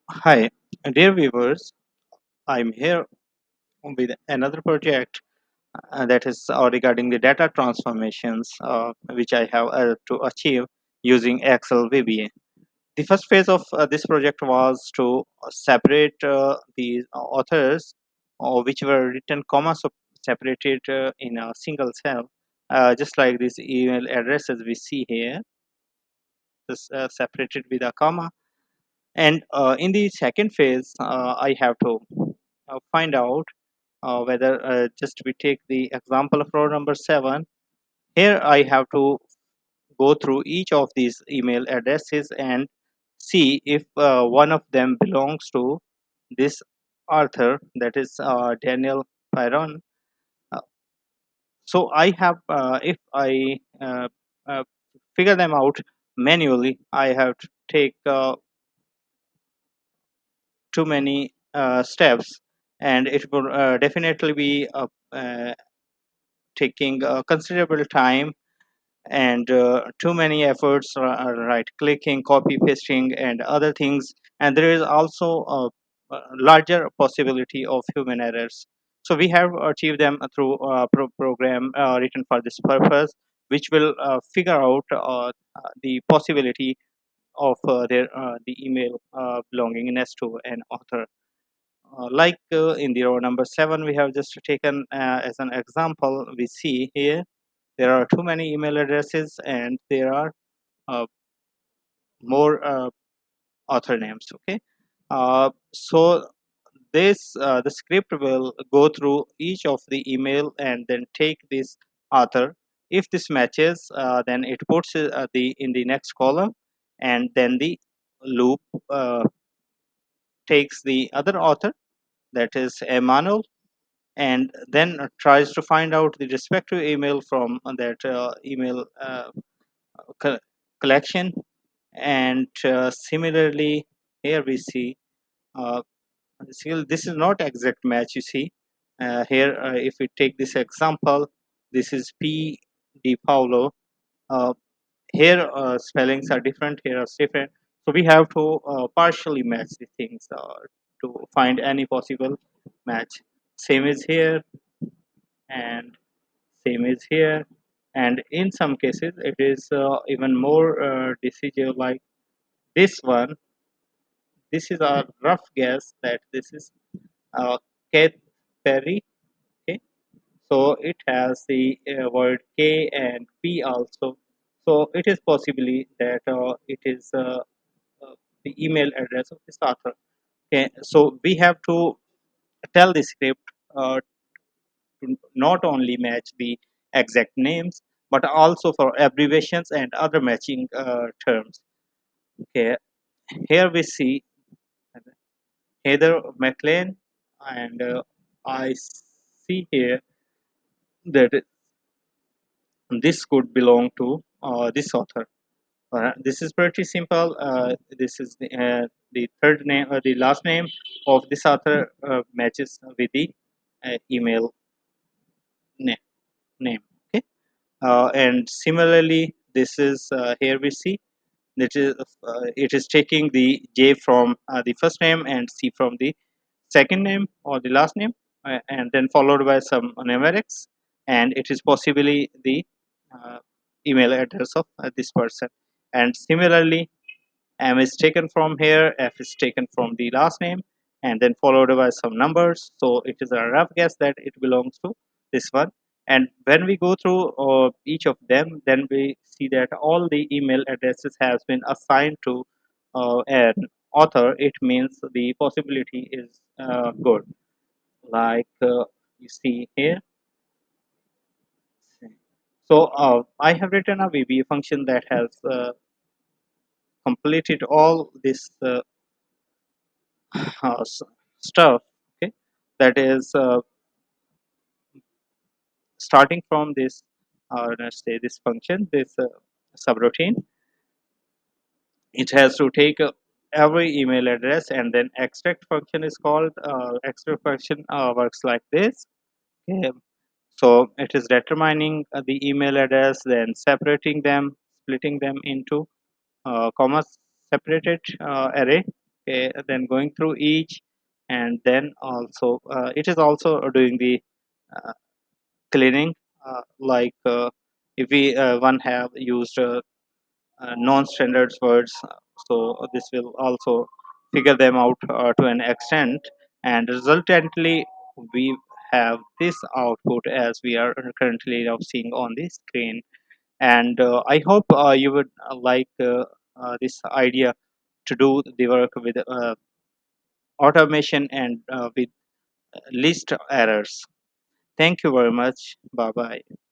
Hi, dear viewers. I'm here with another project that is regarding the data transformations which I have to achieve using Excel VBA. The first phase of this project was to separate the authors which were written separated in a single cell, just like these email addresses we see here, this separated with a comma. And in the second phase, I have to find out whether just we take the example of row number 7. Here I have to go through each of these email addresses and see if one of them belongs to this author, that is Daniel Pyron. Uh, so I have, if I uh, figure them out manually, I have to take too many steps, and it will definitely be taking considerable time and too many efforts, right clicking, copy pasting, and other things. And there is also a larger possibility of human errors. So we have achieved them through a program written for this purpose, which will figure out the possibility of the email belongingness to an author. Like in the row number 7, we have just taken as an example, we see here there are too many email addresses and there are more author names. Okay, so the script will go through each of the email and then take this author. If this matches, then it puts the in the next column, and then the loop takes the other author, that is Emmanuel, and then tries to find out the respective email from that email co- collection. And similarly, here we see, uh, this is not exact match, you see. Here, if we take this example, this is P. D. Paulo. Uh, Here, spellings are different, here are different. So we have to partially match the things to find any possible match. Same is here, and same is here. And in some cases, it is even more decisive, like this one. This is a rough guess that this is Kate Perry. Okay, so it has the word K and P also. So it is possibly that it is the email address of this author. Okay, so we have to tell the script to not only match the exact names, but also for abbreviations and other matching terms. Okay, here we see Heather McLean, and I see here that this could belong to this author. This is pretty simple. This is the third name, the last name of this author matches with the email name. name. Okay, and similarly, this is here we see that is it is taking the J from the first name and C from the second name or the last name, and then followed by some numerics, and it is possibly the uh, email address of this person. And similarly, M is taken from here, F is taken from the last name, and then followed by some numbers. So it is a rough guess that it belongs to this one. And when we go through each of them, then we see that all the email addresses has been assigned to an author. It means the possibility is good. Like you see here. So I have written a VBA function that has completed all this stuff. Okay, that is starting from this, let's say this function, this subroutine. It has to take every email address, and then extract function is called. Extract function works like this. Okay, so it is determining the email address, then separating them, splitting them into comma separated array. okay, then going through each, and then also it is also doing the uh, cleaning, if we one have used non-standard words, so this will also figure them out to an extent, and resultantly we have this output as we are currently now seeing on the screen. And I hope you would like this idea to do the work with automation and with least errors. Thank you very much. Bye bye.